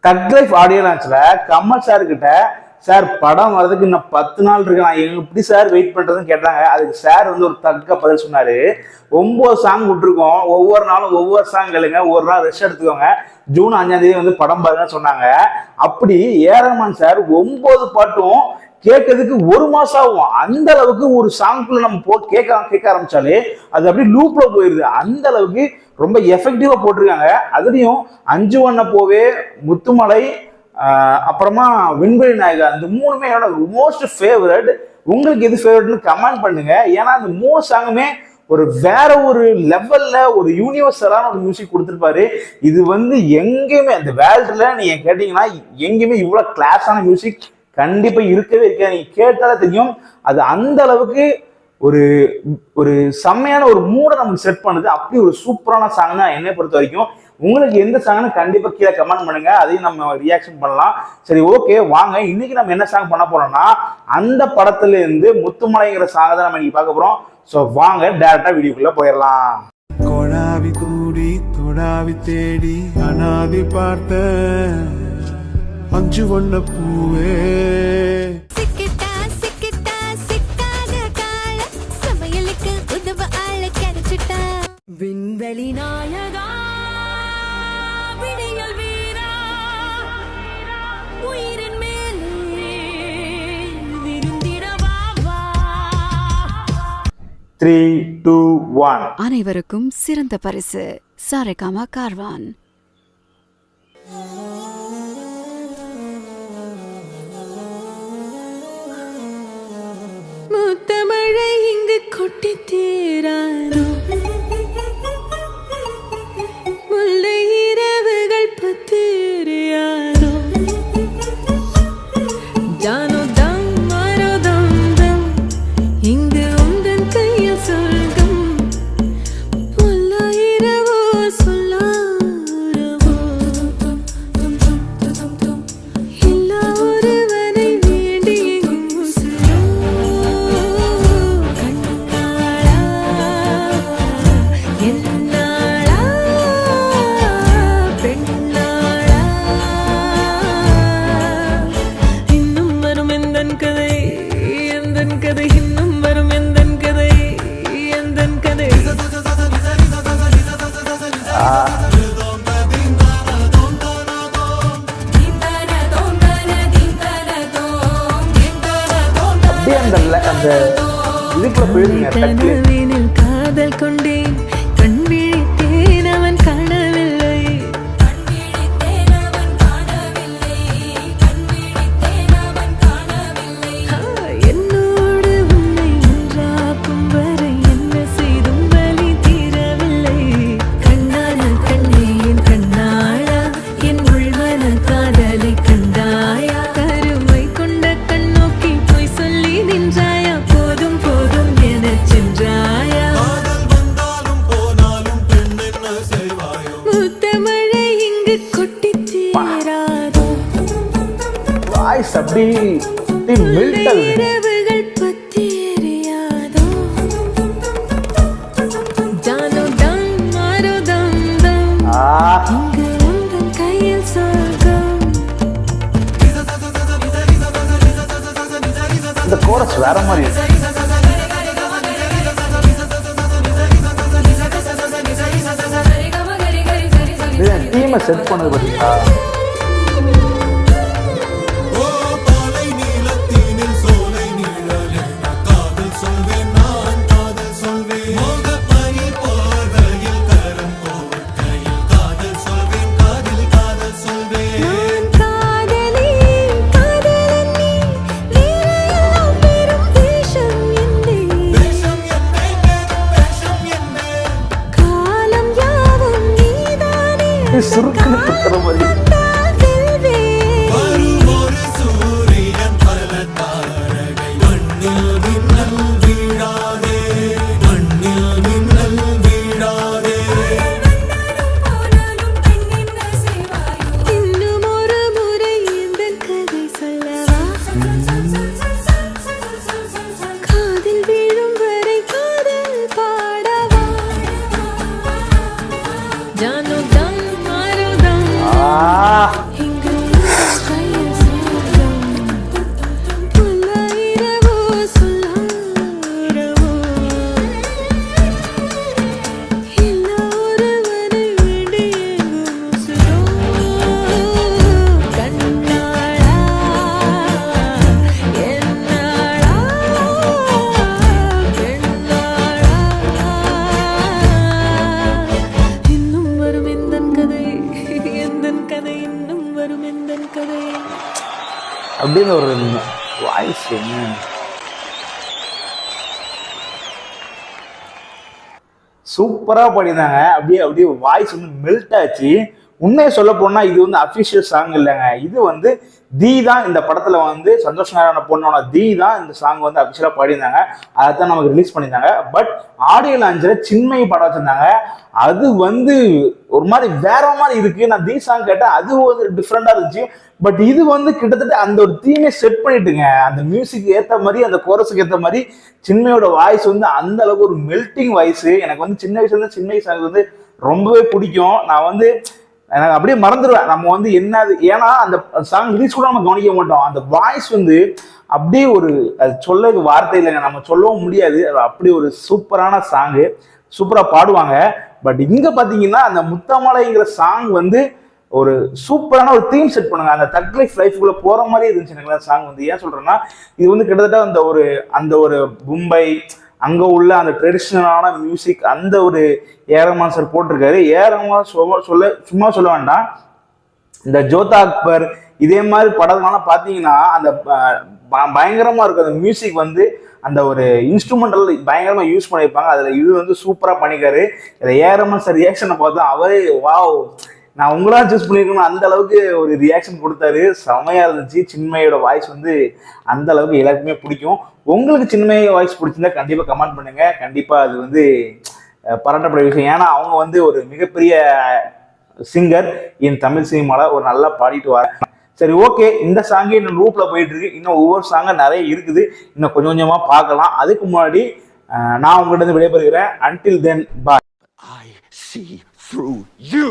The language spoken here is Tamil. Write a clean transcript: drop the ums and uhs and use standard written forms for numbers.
தக் லைஃப் ஆடியோ லான்ச்ல கமல் சார் கிட்ட சார் படம் வர்றதுக்கு இன்னும் 10 நாள் இருக்கு, நான் எப்படி சார் வெயிட் பண்றதுன்னு கேட்டாங்க. அதுக்கு சார் வந்து ஒரு தக்க பதில் சொன்னாரு. 9 சாங் விட்டுருக்கோம், ஒவ்வொரு நாளும் ஒவ்வொரு சாங் கேளுங்க, ஒரு நாள் ரெஸ்ட் எடுத்துக்கோங்க, ஜூன் 5ஆம் தேதி வந்து படம் பாருங்கன்னு சொன்னாங்க. அப்படி ஏரமான் சார் 9 பாட்டும் கேட்கறதுக்கு 1 மாசம் ஆகும். அந்த அளவுக்கு ஒரு சாங்குக்குள்ள நம்ம போட்டு கேட்க ஆரம்பிச்சாலே அது அப்படியே லூப்ல போயிருது. அந்த அளவுக்கு ரொம்ப எஃபெக்டிவா போட்டிருக்காங்க. அதுலயும் 5 வண்ண போவே, முத்துமலை, அப்புறமா விண்வெளி நாயகா, அந்த 3மே என்னோட மோஸ்ட் ஃபேவரட். உங்களுக்கு எது ஃபேவரட்னு கமெண்ட் பண்ணுங்க. ஏன்னா அந்த 3 சாங்குமே ஒரு வேற ஒரு லெவல்ல ஒரு யூனிவர்சலான ஒரு மியூசிக் கொடுத்துருப்பாரு. இது வந்து எங்கேயுமே அந்த வேர்ல்டுல நீங்க கேட்டீங்கன்னா எங்கேயுமே இவ்வளவு கிளாஸான மியூசிக் கண்டிப்பா இருக்கவே இருக்காது. நீங்க கேட்டாலே தெரியும். அது அந்த அளவுக்கு ஒரு ஒரு செம்மையான ஒரு மூடை நமக்கு செட் பண்ணுது. அப்படி ஒரு சூப்பரான சாங் தான் என்னை பொறுத்த வரைக்கும். உங்களுக்கு எந்த சாங்னு கண்டிப்பா கீழே கமெண்ட் பண்ணுங்க, அதையும் நம்ம ரியாக்ஷன் பண்ணலாம். சரி, ஓகே, வாங்க இன்னைக்கு நம்ம என்ன சாங் பண்ண போறோம்னா அந்த படத்துல இருந்து முத்துமலைங்கிற சாங் தான் நம்ம இன்னைக்கு பார்க்க போறோம். ஸோ வாங்க டைரக்டா வீடியோக்குள்ள போயிடலாம். கொடாவி கூடி தொடாவி தேடி அனாதி பார்த்த 5 வண்ண பூவே, விண்வெளி நாயகா, விடியல் வீரா, உயிரின் மேலே விருந்திடவா. 3, 2, 1. அனைவருக்கும் சிறந்த பரிசு சாரேகாமா கார்வான். முத்தமழை இங்கு கொட்டி தீராதோ, முல்லை இரவுகள் பத்திரியாதோ, ஜானோ தம் மாரோ தம் தம், இங்கு உந்தன் கையில் சொர்க்கம், முல்ல இரவோ சொல்லாரவோ, இல்லா ஒருவனை வேண்டி எங்கும் உசுரோ, கண்ணாளா என்னாளா பெண்ணாளா, இன்னும் வரும் எந்தன் கதை, எந்தன் கதை, இன்னும் வரும் எந்தன் கதை, எந்தன் கதை. அப்படியே அந்த இதுக்குள்ள போயிருங்க. கனவினில் காதல் கொண்டேன், கண் விழித்தேன் அவன் காணவில்லை, என்னோடு உன்னை ஒன்றாக்கும் வரை என்ன செய்தும் வலி தீரவில்லை, கண்ணான கண்ணே என் கண்ணாளா, என் உள்மன காதலை கண்டாயா, கருமை கொண்ட கண்ணோக்கி போய் சொல்லி நின்றாயா, போதும் போதும் என சென்றாயா, முத்தமழை இங்கு கொட்டி தீராதோ, வாய்ஸ் அப்படி மில்டல். இரவுகள் பத்தி எரியாதோ, ஜானோ தம் மாரோ தம் தம், இங்கு உந்தன் கையில் சொர்க்கம். இந்த கோரஸ் வேற மாதிரி இருக்கு. டீமை செட் பண்ணது பார்த்தீங்களா? நான் காதலி, காதலன் நீ, வேறெல்லாம் பெரும் வேஷம் என்னே, காலம் யாவும் நீதானே, சுருக்குன்னு குத்துற மாதிரி. அப்படின்னு ஒரு வாய்ஸ் சூப்பராக பாடியிருந்தாங்க. அப்படியே அப்படியே வாய்ஸ் வந்து மெல்ட் ஆச்சு. உண்மையை சொல்ல போனா இது வந்து அஃபிஷியல் சாங் இல்லைங்க. இது வந்து தி தான் இந்த படத்துல வந்து சந்தோஷ் நாராயண பொண்ணோட தி தான் இந்த சாங் வந்து அஃபிஷியலா பாடியிருந்தாங்க. அதை தான் நமக்கு ரிலீஸ் பண்ணியிருந்தாங்க. பட் ஆடியோ லான்ச்ல சின்மயி படம் வச்சிருந்தாங்க. அது வந்து ஒரு மாதிரி வேற மாதிரி இருக்கு. நான் தி சாங் கேட்டேன், அது வந்து டிஃப்ரெண்டா இருந்துச்சு. பட் இது வந்து கிட்டத்தட்ட அந்த ஒரு தீமே செட் பண்ணிட்டுங்க. அந்த மியூசிக் ஏற்ற மாதிரி, அந்த கோரஸுக்கு ஏற்ற மாதிரி சின்மையோட வாய்ஸ் வந்து அந்த அளவுக்கு ஒரு மெல்டிங் வாய்ஸ். எனக்கு வந்து சின்ன வயசுல இருந்து சின்மயி சாங் வந்து ரொம்பவே பிடிக்கும். நான் வந்து எனக்கு அப்படியே மறந்துடுவேன் நம்ம வந்து என்னது. ஏன்னா அந்த சாங் ரிலீஸ் கூட நம்ம கவனிக்க மாட்டோம். அந்த வாய்ஸ் வந்து அப்படியே ஒரு அது சொல்ல வார்த்தை இல்லைங்க, நம்ம சொல்லவும் முடியாது. அப்படி ஒரு சூப்பரான சாங்கு, சூப்பரா பாடுவாங்க. பட் இங்க பாத்தீங்கன்னா அந்த முத்தமலைங்கிற சாங் வந்து ஒரு சூப்பரான ஒரு தீம் செட் பண்ணுங்க. அந்த தக் லைஃப் லைஃப்குள்ள போற மாதிரி இருந்துச்சு எனக்கு சாங் வந்து. ஏன் சொல்றேன்னா இது வந்து கிட்டத்தட்ட அந்த ஒரு மும்பை அங்க உள்ள அந்த ட்ரெடிஷ்னலான மியூசிக் அந்த ஒரு ஏரமான் சார் போட்டிருக்காரு. ஏரமான் சும்மா சொல்ல வேண்டாம். இந்த ஜோதா அக்பர் இதே மாதிரி படம்லாம் பார்த்தீங்கன்னா அந்த பயங்கரமா இருக்கும். அந்த மியூசிக் வந்து அந்த ஒரு இன்ஸ்ட்ருமெண்டல் பயங்கரமா யூஸ் பண்ணியிருப்பாங்க. அதுல இது வந்து சூப்பரா பண்ணிக்காரு. இதை ஏரமான் சார் ரியாக்ஷனை பார்த்தா அவரே வாவ் நான் உங்களா சூஸ் பண்ணிருக்கணும் அந்த அளவுக்கு ஒரு ரியாக்ஷன் கொடுத்தாரு. செமையா இருந்துச்சு. சின்மயோட வாய்ஸ் வந்து அந்த அளவுக்கு எல்லாருக்குமே பிடிக்கும். உங்களுக்கு சின்மய வாய்ஸ் பிடிச்சிருந்தா கண்டிப்பா கமெண்ட் பண்ணுங்க. கண்டிப்பா அது வந்து பாராட்டப்பட விஷயம். ஏன்னா அவங்க வந்து ஒரு மிகப்பெரிய சிங்கர் இன் தமிழ் சினிமால ஒரு நல்லா பாடிட்டு வர. சரி, ஓகே, இந்த சாங்கே இன்னும் ரூப்ல போயிட்டு இருக்கு. இன்னும் ஒவ்வொரு சாங்க நிறைய இருக்குது, இன்னும் கொஞ்சம் கொஞ்சமா பார்க்கலாம். அதுக்கு முன்னாடி நான் உங்கள்கிட்ட இருந்து விடைபெறுகிறேன். Until then, bye. I see through you.